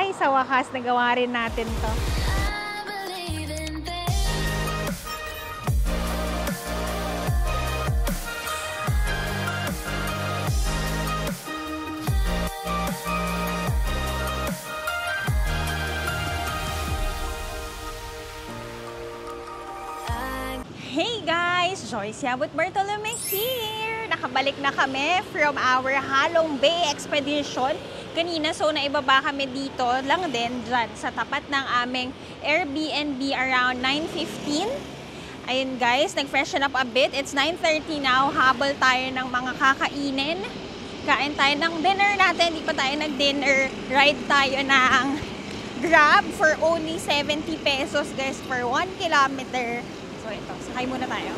Ay, sa wakas, nagawa rin natin to. Hey guys! Joyce Yabut Bartolome here! Nakabalik na kami from our Halong Bay Expedition. Kanina, so naibaba kami dito lang din dyan sa tapat ng aming Airbnb around 9:15. Ayun guys, nag-freshen up a bit. It's 9:30 now. Habol tayo ng mga kakainin. Kain tayo ng dinner natin. Hindi pa tayo nag-dinner. Ride tayo ng Grab for only 70 pesos guys for 1 kilometer. So ito, sakay muna tayo.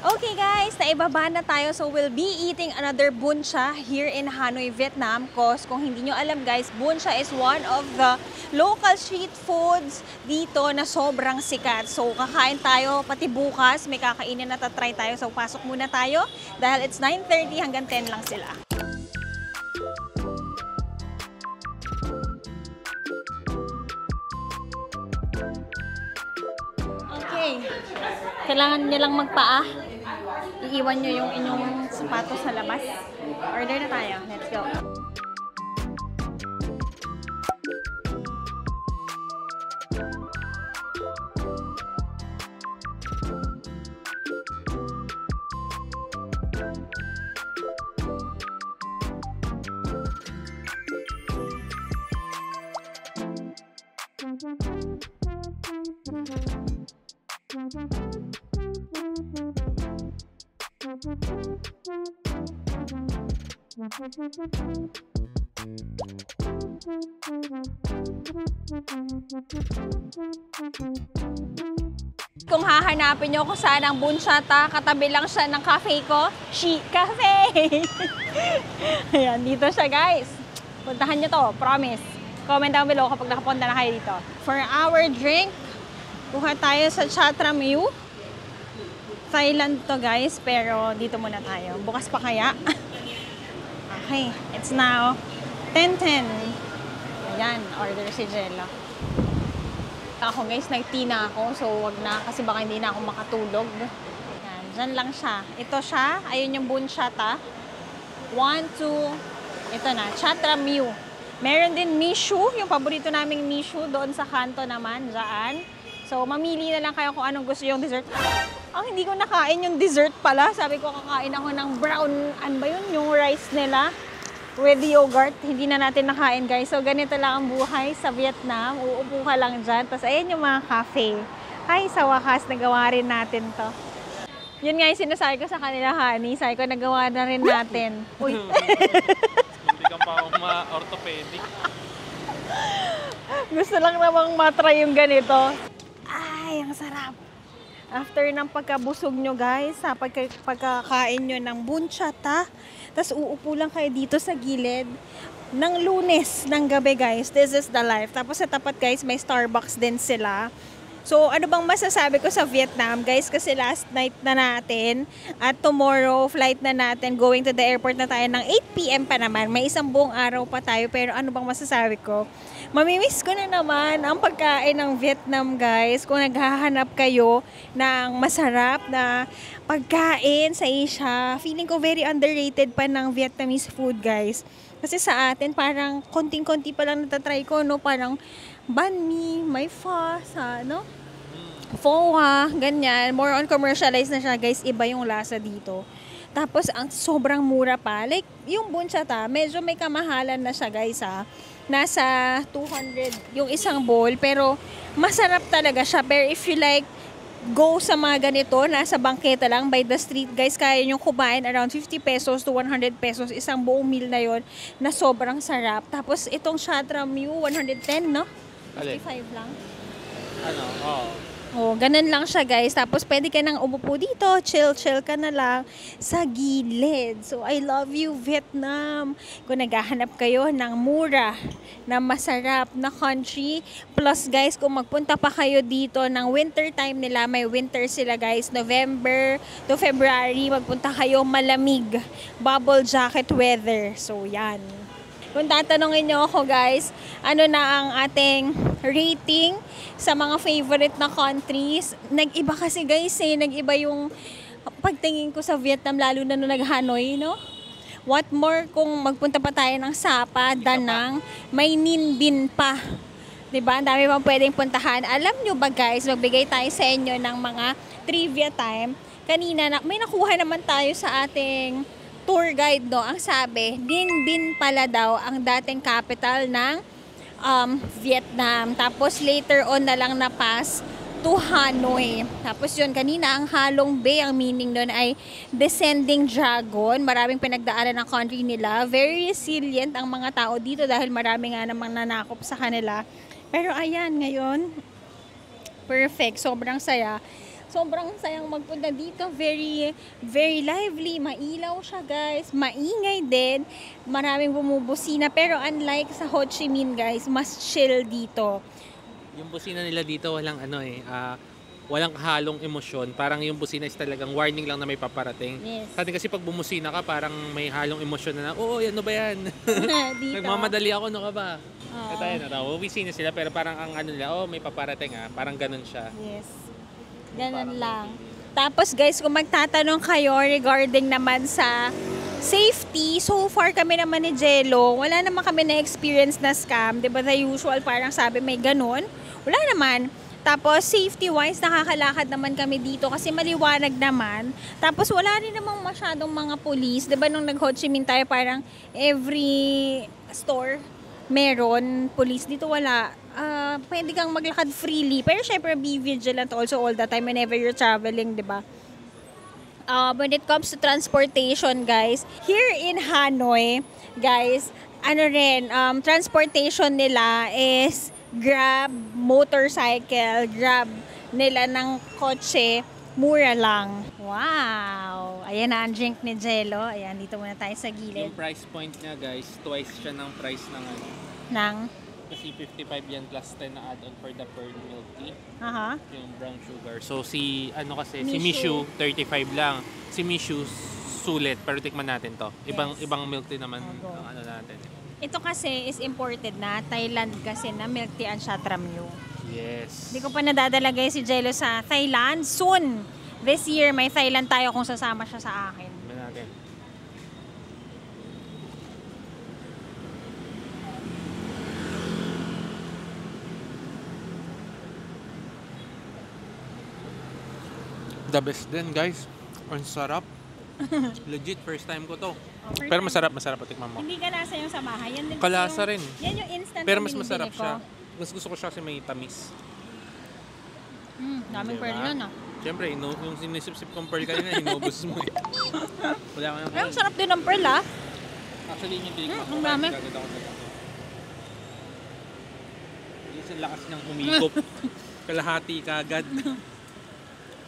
Okay guys, naibaba na tayo. So we'll be eating another bún chả here in Hanoi, Vietnam. Cause kung hindi nyo alam guys, bún chả is one of the local street foods dito na sobrang sikat. So kakain tayo, pati bukas may kakainin na tatry tayo. So pasok muna tayo dahil it's 9:30 hanggang 10 lang sila. Okay, kailangan nyo lang magpaa. Iiwan nyo yung inyong sapatos sa labas. Order na tayo. Let's go. Kung hahanapin nyo kung saan ang bún chả, katabi lang siya ng cafe ko, Chic Cafe. Ayan, dito siya guys. Puntahan nyo to, promise. Comment down below kapag nakapunta na kayo dito. For our drink, kuha tayo sa Chatramyu. Thailand to guys, pero dito muna tayo. Bukas pa kaya? Okay, it's now 10:10. Ayan, order si Jello. Ako guys, nag-tea na ako, so wag na kasi baka hindi na ako makatulog. Ayan, dyan lang siya. Ito siya, ayun yung bún chả. 1, 2, ito na, Chatramyu. Meron din mishu, yung paborito naming mishu doon sa kanto naman, dyan. So, mamili na lang kayo kung anong gusto yung dessert. Ang hindi ko nakain yung dessert pala. Sabi ko, kakain ako ng brown, ano ba yun? Yung rice nila with yogurt. Hindi na natin nakain, guys. So, ganito lang ang buhay sa Vietnam. Uupo ka lang dyan. Tapos, ayan yung mga cafe. Ay, sa wakas, nagawa rin natin to. Yun nga yung sinasabi ko sa kanila, honey. Sabi ko, nagawa na rin natin. Uy. Hindi ka pa ma-orthopedic. Gusto lang namang matry yung ganito. Ay, ang sarap. After ng pagkabusog nyo guys, sa pagkakain nyo ng bún chả, tapos uupo lang kayo dito sa gilid ng Lunes ng gabi guys. This is the life. Tapos sa tapat guys, may Starbucks din sila. So, ano bang masasabi ko sa Vietnam, guys? Kasi last night na natin at tomorrow, flight na natin. Going to the airport na tayo ng 8 PM pa naman. May isang buong araw pa tayo. Pero ano bang masasabi ko? Mamimiss ko na naman ang pagkain ng Vietnam, guys. Kung naghahanap kayo ng masarap na pagkain sa Asia, feeling ko very underrated pa ng Vietnamese food, guys. Kasi sa atin, parang konting-konti pa lang natatry ko, no? Parang banh mi, may pho, no? Pho, ganyan. More on commercialized na siya, guys. Iba yung lasa dito. Tapos, ang sobrang mura pa. Like, yung bún chả, medyo may kamahalan na siya, guys, Nasa 200 yung isang bowl. Pero, masarap talaga siya. Pero if you like, go sa mga ganito, nasa bangketa lang, by the street, guys, kaya nyo kumain around 50 pesos to 100 pesos. Isang buong meal na yon na sobrang sarap. Tapos, itong Chatramyu, 110, no? 55 lang. Ano? Oo. Oh, ganun lang siya guys. Tapos pwede ka nang umupo dito, chill ka na lang sa gilid. So I love you Vietnam. Kung naghahanap kayo ng mura, na masarap na country. Plus guys, kung magpunta pa kayo dito ng winter time nila, may winter sila guys, November to February, magpunta kayo malamig, bubble jacket weather. So yan. Kung tatanungin nyo ako guys, ano na ang ating rating sa mga favorite na countries, nag-iba kasi guys nag-iba yung pagtingin ko sa Vietnam, lalo na nung nag-Hanoi, no? What more kung magpunta pa tayo ng Sapa, Da Nang, may Ninh Binh pa. Diba? Ang dami pang pwedeng puntahan. Alam nyo ba guys, magbigay tayo sa inyo ng mga trivia time. Kanina, may nakuha naman tayo sa ating tour guide, no? Ang sabi, Ninh Binh pala daw ang dating capital ng Vietnam. Tapos later on na lang na-pass to Hanoi. Tapos yun, kanina ang Halong Bay, ang meaning nun ay descending dragon. Maraming pinagdaanan ng country nila. Very resilient ang mga tao dito dahil marami nga namang nanakop sa kanila. Pero ayan, ngayon, perfect. Sobrang saya. Sobrang sayang magpunta dito. Very, very lively. Mailaw siya guys. Maingay din. Maraming bumubusina. Pero unlike sa Ho Chi Minh guys, mas chill dito. Yung busina nila dito walang walang halong emosyon. Parang yung busina is talagang warning lang na may paparating. Yes. Sa atin kasi pag bumusina ka, parang may halong emosyon na, oo, ano ba yan? Dito. Nagmamadali ako, ano ka ba? Oo. Ito yun, busina sila, pero parang ang ano nila, may paparating parang ganun siya. Yes. Ganun lang. Tapos guys, kung magtatanong kayo regarding naman sa safety, so far kami naman ni Jello, wala naman kami na-experience na scam. Diba the usual, parang sabi may ganun. Wala naman. Tapos safety-wise, nakakalakad naman kami dito kasi maliwanag naman. Tapos wala rin namang masyadong mga police. Diba nung nag-Ho Chi Minh tayo, parang every store meron police. Dito wala. Pwede kang maglakad freely. Pero syempre, be vigilant also all the time whenever you're traveling, di ba? When it comes to transportation, guys, here in Hanoi, guys, transportation nila is Grab, motorcycle, Grab nila ng kotse, mura lang. Wow! Ayan na ang drink ni Jello. Ayan, dito muna tayo sa gilid. Yung price point niya guys, twice siya ng price ng Nang? Kasi 55 yan plus 10 na add-on for the pearl milk tea. Aha. Yung brown sugar. So si Mishu. Mishu 35 lang. Si Mishu sulit, pero tikman natin to. Ibang milk tea naman Ogo. ang natin. Ito kasi is imported na. Thailand kasi na milk tea ang Shatramyu. Yes. Hindi ko pa nadadala guys si Jello sa Thailand. Soon! This year, may Thailand tayo kung sasama siya sa akin. Tikman natin. The best din guys. Ang sarap. Legit, first time ko to. Pero masarap tikman mo. Hindi ka nasa yung samahan. Yan din Kalasa yung, rin. Yan yung instant Pero na mas binibili masarap ko. siya. Mas gusto ko siya kasi may tamis. Daming Diba? pearl nun ah. Siyempre, yung sinisip-sip kong pearl kanina, inubos mo eh. Wala ka Pero ang sarap din ng pearl ah. Actually, yung bili ko. ang dami. Kagad ako sa gato. Yung sa lakas ng humikop. Kalahati kagad.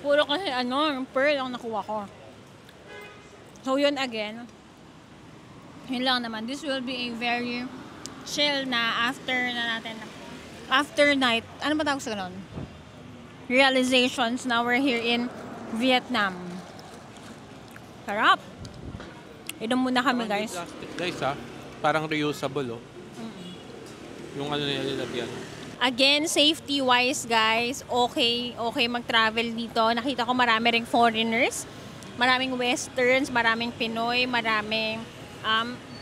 Puro kasi yung pearl ang nakuha ko. So yun again, yun lang naman. This will be a very chill na after night. Ano ba tawag sa ganun? Realizations now we're here in Vietnam. Sarap. Inom muna kami guys. Guys parang reusable Yung ano nilalagyan. Again, safety-wise guys, okay mag-travel dito. Nakita ko marami ring foreigners. Maraming Westerns, maraming Pinoy, maraming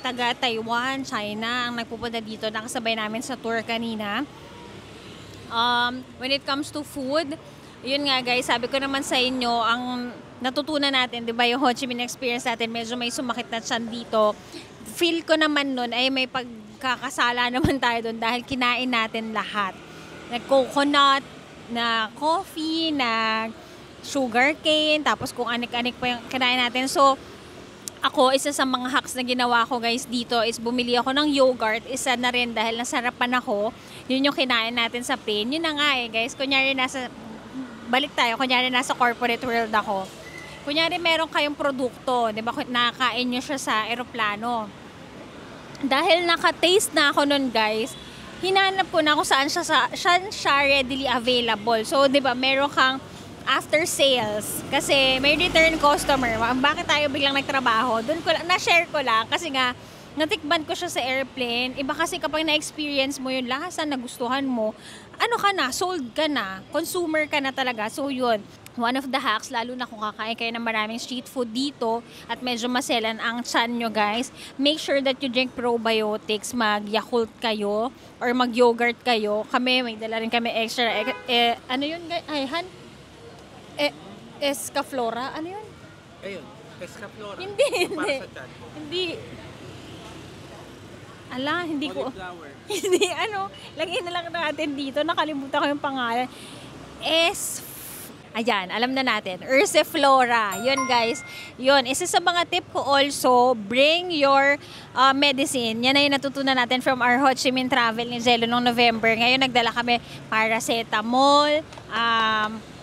taga Taiwan, China ang nagpupunta dito. Nakasabay namin sa tour kanina. When it comes to food, yun nga guys, sabi ko naman sa inyo, ang natutunan natin, di ba yung Ho Chi Minh experience natin, medyo may sumakit na tiyan dito. Feel ko naman nun ay may pagkakasala naman tayo doon dahil kinain natin lahat. Nag-coconut, na coffee, na sugar cane, tapos kung anik-anik pa yung kinain natin. So, ako, isa sa mga hacks na ginawa ko guys dito is bumili ako ng yogurt. Isa na rin dahil nasarapan ako. Yun yung kinain natin sa plane. Yun na nga guys. Kunyari balik tayo, kunyari nasa corporate world ako. Kunyari meron kayong produkto, di ba, nakakain nyo siya sa eroplano. Dahil naka-taste na ako nun guys, hinanap ko na kung saan siya readily available. So, di ba, meron kang after sales. Kasi may return customer. Bakit tayo biglang nagtrabaho? Doon ko lang, na-share ko lang kasi nga, natikban ko siya sa airplane. Iba kasi kapag na-experience mo yung lasa, nagustuhan mo, ano ka na, sold ka na, consumer ka na talaga. So yun, one of the hacks, lalo na kung kakain kayo ng maraming street food dito at medyo maselan ang tiyan nyo guys, make sure that you drink probiotics, mag-Yakult kayo or mag-yogurt kayo. Kami, may dala rin kami extra, ano yun guys? Ay, Escaflora? Ano yun? Ayun, Escaflora. Hindi. Para sa tiyan. Hindi. Ala, hindi ko. Cauliflower. Hindi, lagyan na lang natin dito. Nakalimutan ko yung pangalan. Ayan, alam na natin. Ursiflora. Yun, guys. Yun, isa sa mga tip ko also, bring your medicine. Yan na yung natutunan natin from our Ho Chi Minh travel ni Jello noong November. Ngayon, nagdala kami paracetamol,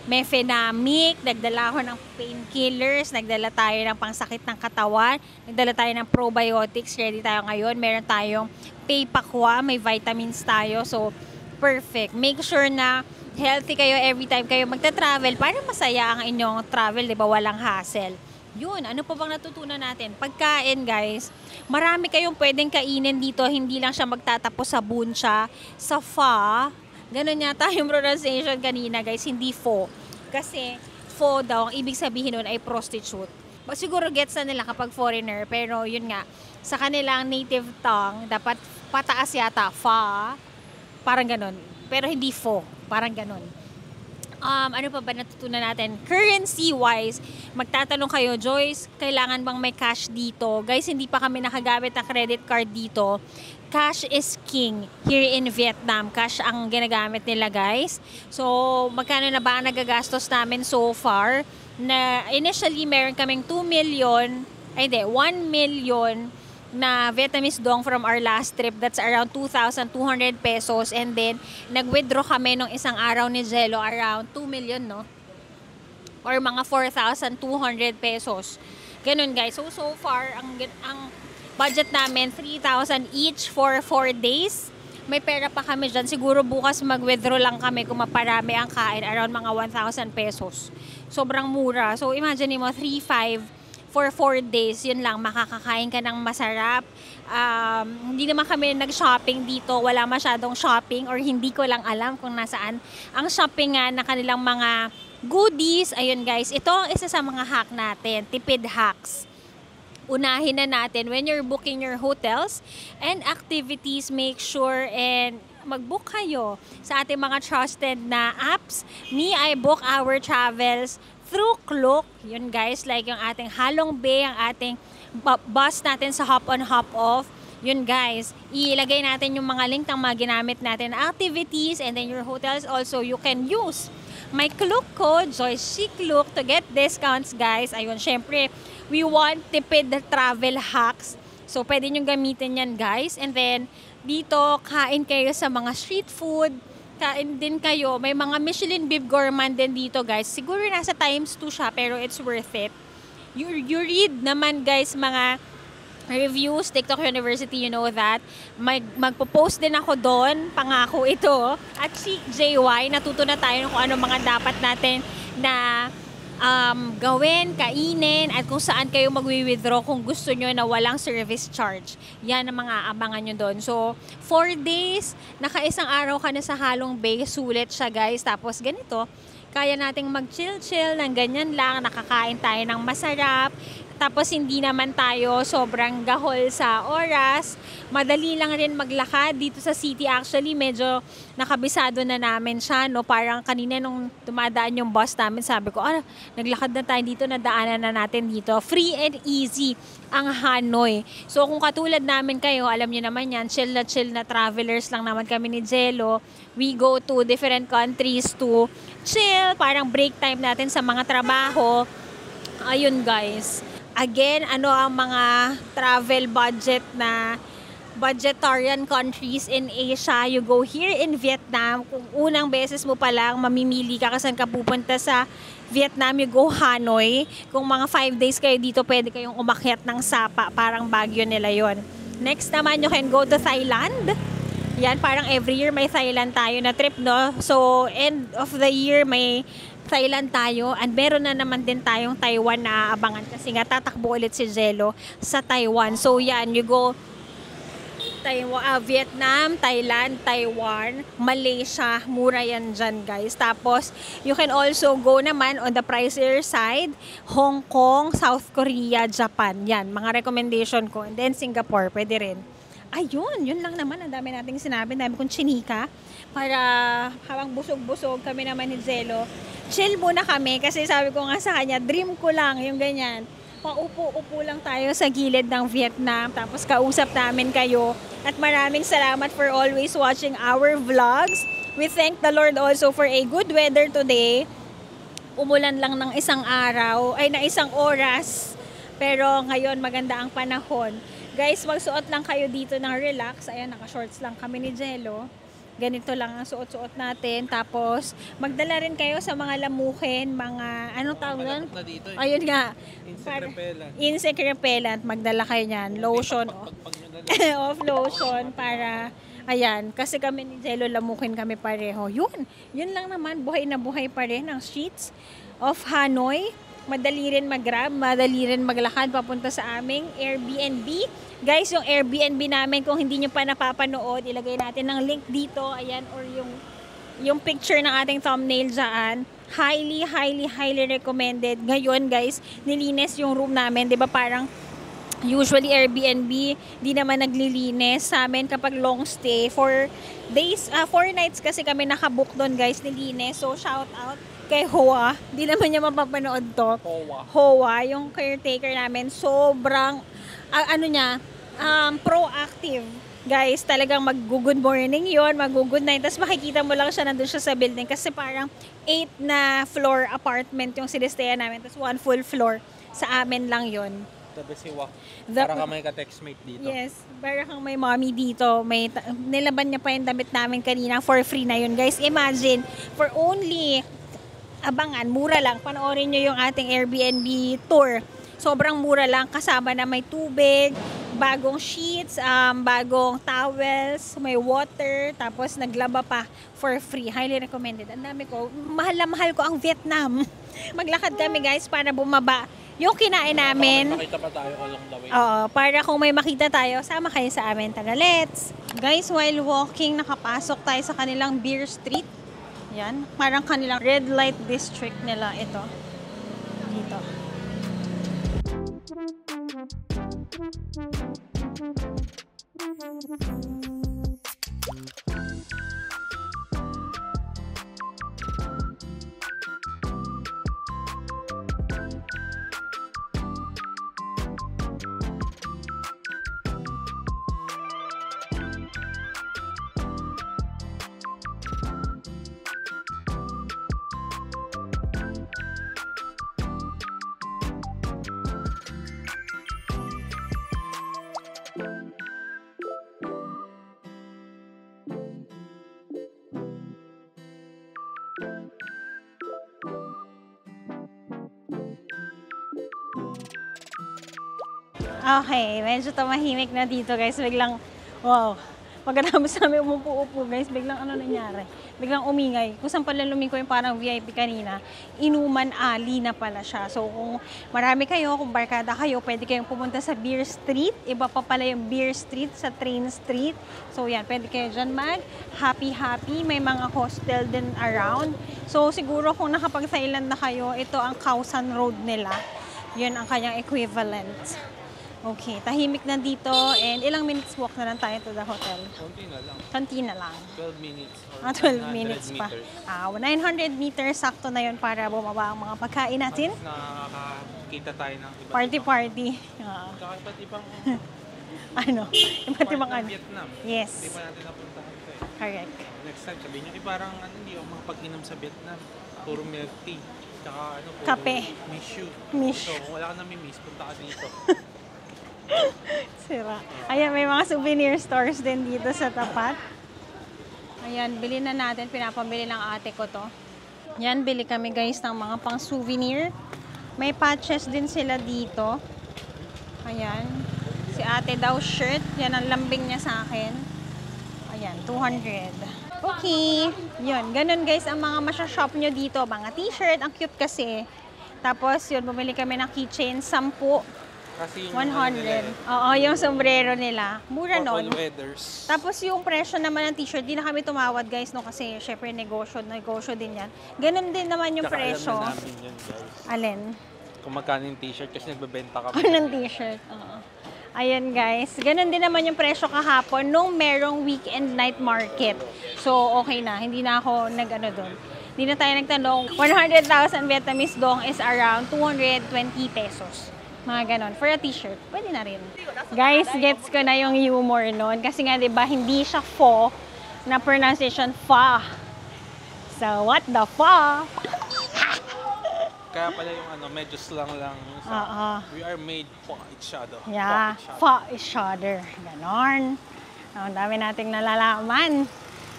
mefenamic, nagdala ako ng painkillers, nagdala tayo ng pangsakit ng katawan, nagdala tayo ng probiotics, ready tayo ngayon. Meron tayong Paypakwa, may vitamins tayo, so perfect. Make sure na healthy kayo every time kayo magta-travel para masaya ang inyong travel, di ba? Walang hassle. Yun, ano pa bang natutunan natin? Pagkain, guys, marami kayong pwedeng kainin dito, hindi lang siya magtatapos sa buncha, sa pho. Ganun yata yung pronunciation kanina guys, hindi pho. Kasi pho daw, ang ibig sabihin nun ay prostitute. Siguro gets na nila kapag foreigner, pero yun nga, sa kanilang native tongue, dapat pataas yata, pho. Parang ganun. Pero hindi pho, parang ganun. Ano pa ba natutunan natin? Currency-wise, magtatanong kayo, Joyce, kailangan bang may cash dito? Guys, hindi pa kami nakagamit ng credit card dito. Cash is king here in Vietnam. Cash ang ginagamit nila, guys. So, magkano na ba ang nagagastos namin so far? Na initially, meron kaming 1 million na Vietnamese dong from our last trip. That's around 2,200 pesos. And then, nag-withdraw kami nung isang araw ni Jello around 2 million, no? Or mga 4,200 pesos. Ganun, guys. So far, ang budget namin, 3,000 each for 4 days. May pera pa kami dyan. Siguro bukas mag-withdraw lang kami kung maparami ang kain. Around mga 1,000 pesos. Sobrang mura. So, imagine mo, 3,500 for 4 days, yun lang, makakakain ka ng masarap. Hindi naman kami nag-shopping dito, wala masyadong shopping or hindi ko lang alam kung nasaan ang shopping nga na kanilang mga goodies. Ayun guys, ito ang isa sa mga hack natin, tipid hacks. Unahin na natin, when you're booking your hotels and activities, make sure and mag-book kayo sa ating mga trusted na apps. I book our travels through Klook. Yun guys, like yung ating Halong Bay, ang ating bus natin sa hop on hop off. Yun guys, ilagay natin yung mga link ng mga ginamit natin na activities, and then your hotels also, you can use my Klook code, JoyceClook, to get discounts guys. Ayun, syempre, we want tipid travel hacks. So, pwede nyo gamitin yan guys. And then, dito, kain kayo sa mga street food. Kain din kayo. May mga Michelin Bib Gourmand din dito guys. Siguro nasa times 2 siya, pero it's worth it. You read naman guys mga reviews, TikTok University, you know that. Magpo-post din ako doon, pangako ito. At Chic JY, natuto na tayo kung ano mga dapat natin na gawin, kainin, at kung saan kayo magwi-withdraw kung gusto nyo na walang service charge. Yan ang mga abangan nyo doon. So, 4 days, naka-isang araw ka na sa Halong Bay, sulit siya guys. Tapos ganito, kaya nating mag-chill-chill ng ganyan lang, nakakain tayo ng masarap. Tapos hindi naman tayo sobrang gahol sa oras. Madali lang rin maglakad dito sa city. Actually, medyo nakabisado na namin siya, no? Parang kanina nung dumadaan yung bus namin, sabi ko, naglakad na tayo dito, nadaanan na natin dito. Free and easy ang Hanoi. So kung katulad namin kayo, alam niyo naman yan, chill na travelers lang naman kami ni Jello. We go to different countries to chill, parang break time natin sa mga trabaho. Ayun guys. Again, ano ang mga travel budget na budgetarian countries in Asia. You go here in Vietnam. Kung unang beses mo pa lang, mamimili ka kasi saan ka pupunta sa Vietnam, you go Hanoi. Kung mga 5 days kayo dito, pwede kayong umakyat ng Sapa. Parang Baguio nila yon. Next naman, you can go to Thailand. Yan, parang every year may Thailand tayo na trip, no? So, end of the year, may Thailand tayo. And meron na naman din tayong Taiwan na aabangan kasi nga tatakbo ulit si Jello sa Taiwan. So, yan, you go Vietnam, Thailand, Taiwan, Malaysia, mura yan dyan guys. Tapos, you can also go naman on the pricier side, Hong Kong, South Korea, Japan. Yan, mga recommendation ko. And then Singapore, pwede rin. Ayun, yun lang naman. Ang dami nating sinabi, ang dami kong chinika. Para habang busog-busog kami naman ni Jello, chill muna kami kasi sabi ko nga sa kanya, dream ko lang yung ganyan. Paupo-upo lang tayo sa gilid ng Vietnam, tapos kausap namin kayo. At maraming salamat for always watching our vlogs. We thank the Lord also for a good weather today. Umulan lang ng isang araw, ay na isang oras. Pero ngayon maganda ang panahon. Guys, magsuot lang kayo dito ng relax. Ayan, naka-shorts lang kami ni Jello. Ganito lang ang suot-suot natin. Tapos, magdala rin kayo sa mga lamukin, mga, anong tawag doon? Ayun nga. Insect repellent. Insect repellent. Magdala kayo niyan. Lotion. Of lotion para, ayan. Kasi kami ni Jello, lamukin kami pareho. Yun lang naman. Buhay na buhay pa rin ang streets of Hanoi. Madali rin mag-grab, madali rin maglakad papunta sa aming Airbnb. Guys, yung Airbnb namin, kung hindi nyo pa napapanood, ilagay natin ng link dito, ayan, or yung picture ng ating thumbnail dyan. Highly, highly, highly recommended. Ngayon, guys, nilinis yung room namin. Diba parang usually Airbnb, di naman naglilinis sa amin kapag long stay. 4 nights kasi kami nakabook doon, guys, nilinis. So, shout out kay Hoa. Di naman niya mapapanood to. Hoa, yung caretaker namin, sobrang, proactive. Guys, talagang mag-good morning yon, mag-good night. Tapos makikita mo lang siya, nandun siya sa building. Kasi parang 8 na floor apartment yung sinistayan namin. Tapos 1 full floor. Sa amin lang yon. Para ka may ka-textmate dito. Yes, para kang may mommy dito. Nilaban niya pa yung damit namin kanina for free na yun. Guys, imagine, for only abangan, mura lang. Panoorin nyo yung ating Airbnb tour. Sobrang mura lang, kasama na may tubig, bagong sheets, bagong towels, may water, tapos naglaba pa for free. Highly recommended. Ang dami ko. Mahal na mahal ko ang Vietnam. Maglakad kami guys para bumaba yung kinain namin. Para makita pa tayo along the way. Oo, para kung may makita tayo, sama kayo sa amin. Tara, let's! Guys, while walking, nakapasok tayo sa kanilang beer street. Yan, parang kanilang red light district nila ito. Dito. Okay, medyo tumahimik na dito guys. Biglang, wow. Pagkatapos namin umupo-upo guys, biglang ano nangyari? Biglang umingay. Kung saan pala lumiko yung parang VIP kanina, Inuman Alley na pala siya. So kung marami kayo, kung barkada kayo, pwede kayong pumunta sa Beer Street. Iba pa pala yung Beer Street sa Train Street. So yan, pwede kayo dyan happy. May mga hostel din around. So siguro kung nakapag-Thailand na kayo, ito ang Khao San Road nila. Yun ang kanyang equivalent. Okay, tahimik na dito and ilang minutes walk na lang tayo to the hotel? Konti na lang. 12 minutes. 12 minutes pa. 900 meters, sakto na yun para bumaba ang mga pagkain natin. Nakakakita tayo ng iba't Party. iba't ibang Iba't ibang ano. Vietnam. Yes. Hindi pa natin napuntahan ito eh. Correct. Next time, sabihin nyo, parang hindi ako makapag-inom sa Vietnam. Puro milk tea. Tsaka puro Kape. Mishu. Mish. So, kung wala ka na miss, punta ka dito. Sira. Ayan, may mga souvenir stores din dito sa tapat. Ayan, bili na natin. Pinapabili ng ate ko to. Yan, bili kami guys ng mga pang souvenir. May patches din sila dito. Ayan. Si ate daw shirt. Yan ang lambing niya sa akin. Ayan, 200. Okay. Yun, ganun guys ang mga masya-shop nyo dito. Mga t-shirt, ang cute kasi. Tapos yun, bumili kami ng keychain, 10. Kasi yung 100. Oo, yung sombrero nila. Mura for all nun. weathers. Tapos yung presyo naman ng t-shirt, di na kami tumawad guys, no? Kasi syempre negosyo din yan. Ganun din naman yung Tsaka presyo. alam na namin yan, guys. Alin? Kung magkano yung t-shirt kasi nagbebenta kami. Ng t-shirt. Oo. Ayan guys, ganun din naman yung presyo kahapon nung merong weekend night market. So okay na, hindi na ako nag-ano doon. Hindi na tayo nagtanong. 100,000 Vietnamese dong is around 220 pesos. Mga ganon. For a t-shirt, pwede na rin. Guys, gets ko na yung humor nun. Kasi nga, di ba, hindi siya pho na pronunciation fa. So, what the fa? Kaya pala yung ano, medyo slang lang. We are made for each other. Yeah, for each other. Ganon. Ang dami nating nalalaman.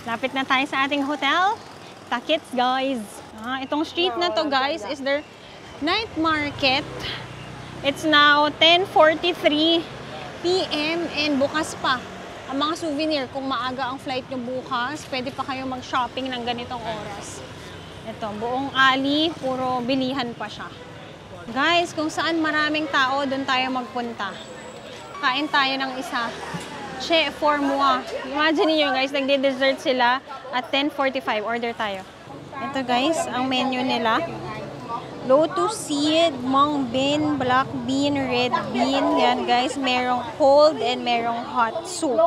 Lapit na tayo sa ating hotel. Takits, guys. Itong street na to, guys, is their night market. It's now 10:43 p.m. and bukas pa ang mga souvenir. Kung maaga ang flight nyo bukas, pwede pa kayo mag-shopping ng ganitong oras. Ito, buong alley, puro bilihan pa siya. Guys, kung saan maraming tao, doon tayo magpunta. Kain tayo ng isa. Che for moi. Imagine niyo guys, nagde-dessert sila at 10:45. Order tayo. Ito guys, ang menu nila. Lotus seed, mung bean, black bean, red bean. Yan guys, merong cold and merong hot soup.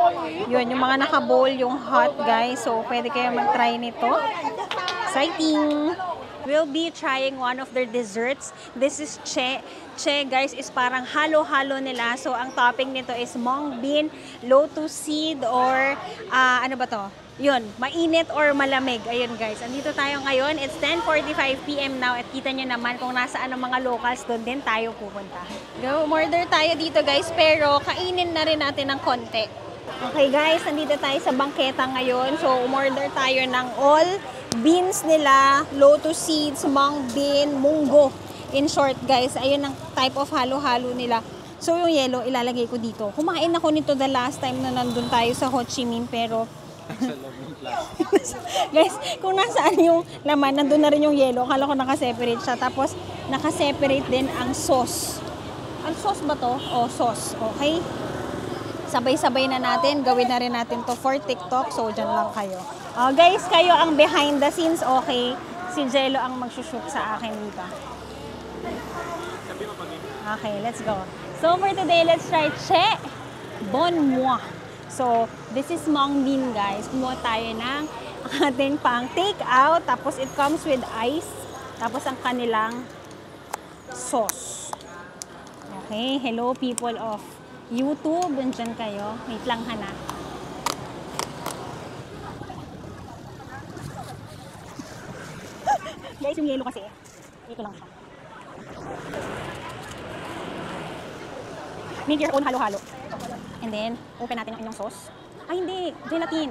Yun, yung mga naka-bowl, yung hot guys. So, pwede kayo mag-try nito. Exciting! We'll be trying one of their desserts. This is che. Che guys is parang halo-halo nila. So, ang topping nito is mung bean, lotus seed, or ano ba to? Yun, mainit or malamig. Ayun guys, andito tayo ngayon. It's 10:45 p.m. now at kita nyo naman kung nasaan ang mga locals, doon din tayo pupunta. Go, order tayo dito guys, pero kainin na rin natin ng konti. Okay guys, nandito tayo sa bangketa ngayon. So, umorder tayo ng all beans nila, lotus seeds, mung bean, munggo. In short guys, ayun ang type of halo-halo nila. So, yung yellow, ilalagay ko dito. Kumain ako nito the last time na nandun tayo sa Ho Chi Minh, pero Sa loob ng plastic. guys, kung nasaan yung laman, nandun na rin yung yellow. Akala ko nakaseparate siya. Tapos, nakaseparate din ang sauce. Ang sauce ba to? O, sauce. Okay? Sabay-sabay na natin. Gawin na rin natin to for TikTok. So, dyan lang kayo. Guys, kayo ang behind the scenes. Okay? Si Jello ang magsushoot sa akin dito. Okay, let's go. So, for today, let's try Che Bon Moi. So, this is mung bean guys. Kumuha tayo ng ating pang take out. Tapos, it comes with ice. Tapos, ang kanilang sauce. Okay, hello people of YouTube. Nandiyan kayo. Wait lang hana. Guys, yung yellow kasi. Ito lang siya. Make your own halo-halo. And then, open natin ang inyong sauce. Ay, hindi. Gelatin.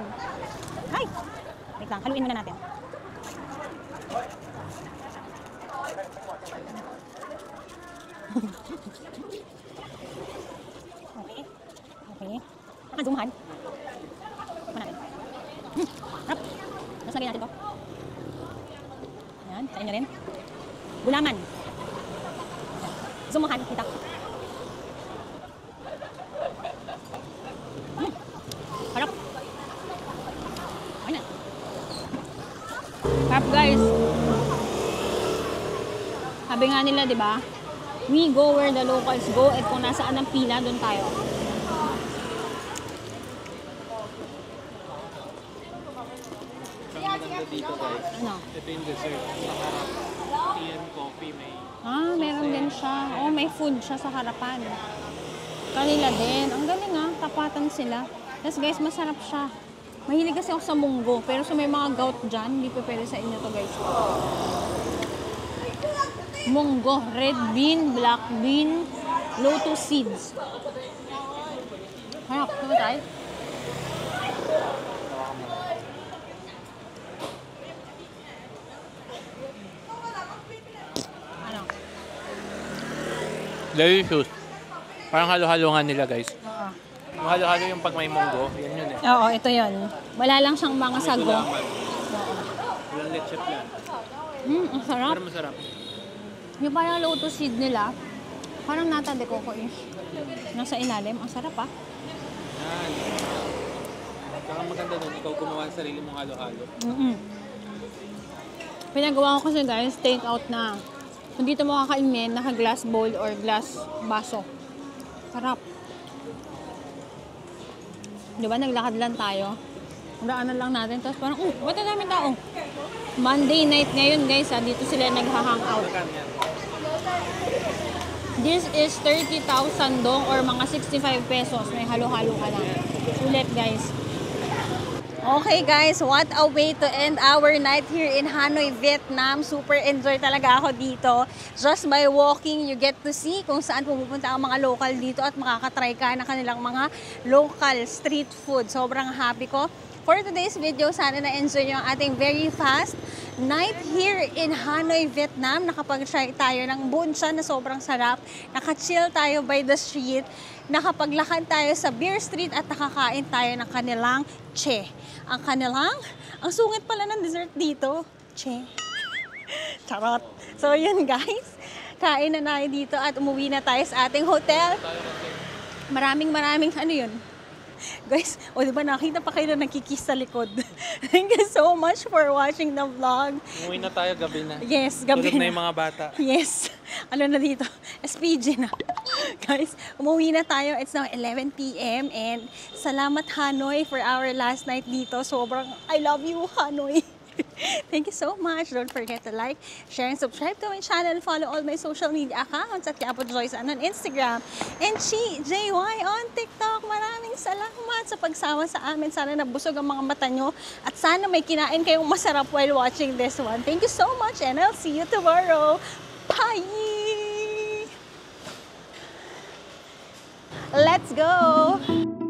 Ay! Wait lang. Haluin muna natin. Okay. Okay. Naka-zoomhan. Zoomhan natin. Harap. Tapos lagyan natin to. Ayan. Sa inyo rin. Gulaman. Zoomhan. Kita. Harap. Ayan. Harap guys. Sabi nga nila, di ba? We go where the locals go at kung nasaan ang pila, doon tayo. Ang maganda dito guys. Ano? Ito yung dessert. Sa harap. Tea and coffee may. Meron din siya. Oh, may food siya sa harapan. Kanila din. Ang galing tapatan sila. Tapos guys, masarap siya. Mahilig kasi ako sa munggo. Pero sa may mga gout dyan, hindi pa pwede sa inyo to guys. Munggo, red bean, black bean, lotus seeds. Harap, diba tayo? Ano? Delicious. Parang halo-halo nga nila, guys. Oo. Yung halo-halo yung pag may munggo, yan yun eh. Oo, ito yun. Wala lang siyang mga sago. Gulaman. Oo. Walang leche plan. Ang sarap. Pero masarap. Yung parang lotus seed nila, parang nata de coco-ish. Nasa ilalim. Ang sarap ah. Yan. Saka maganda nun, ikaw gumawa ng sarili mong halo-halo. Pinagawa ko kasi guys, take out na. Kung dito mo kakainin, naka-glass bowl or glass baso. Sarap. Di ba, naglakad lang tayo. Daanan lang natin. Tapos parang, ba't ang daming tao? Monday night ngayon guys, dito sila nag-hangout. Saan yan? This is 30,000 dong or mga 65 pesos. May halo-halo ka lang. Sulit guys. Okay guys, what a way to end our night here in Hanoi, Vietnam. Super enjoy talaga ako dito. Just by walking, you get to see kung saan pumupunta ang mga local dito at makakatry ka na kanilang mga local street food. Sobrang happy ko. For today's video, sana na-enjoy nyo ang ating very fast night here in Hanoi, Vietnam. Nakapag-try tayo ng bun cha na sobrang sarap. Naka-chill tayo by the street. Nakapaglakad tayo sa beer street at nakakain tayo ng kanilang che. Ang kanilang, ang sungit pala ng dessert dito, che. Charot. So yun guys, kain na tayo dito at umuwi na tayo sa ating hotel. Maraming ano yun? Guys, o diba nakita pa kayo na nagkikiss sa likod. Thank you so much for watching the vlog. Umuwi na tayo, gabi na. Yes, gabi Tulog na na. yung mga bata. Yes. Ano na dito? SPG na. Guys, umuwi na tayo. It's now 11 p.m. And salamat Hanoi for our last night dito. Sobrang I love you Hanoi. Thank you so much. Don't forget to like, share, and subscribe to my channel. Follow all my social media accounts at Quiapo Joyce on Instagram. And Chi JY on TikTok. Maraming salamat sa pagsama sa amin. Sana nabusog ang mga mata nyo. At sana may kinain kayong masarap while watching this one. Thank you so much and I'll see you tomorrow. Bye! Let's go!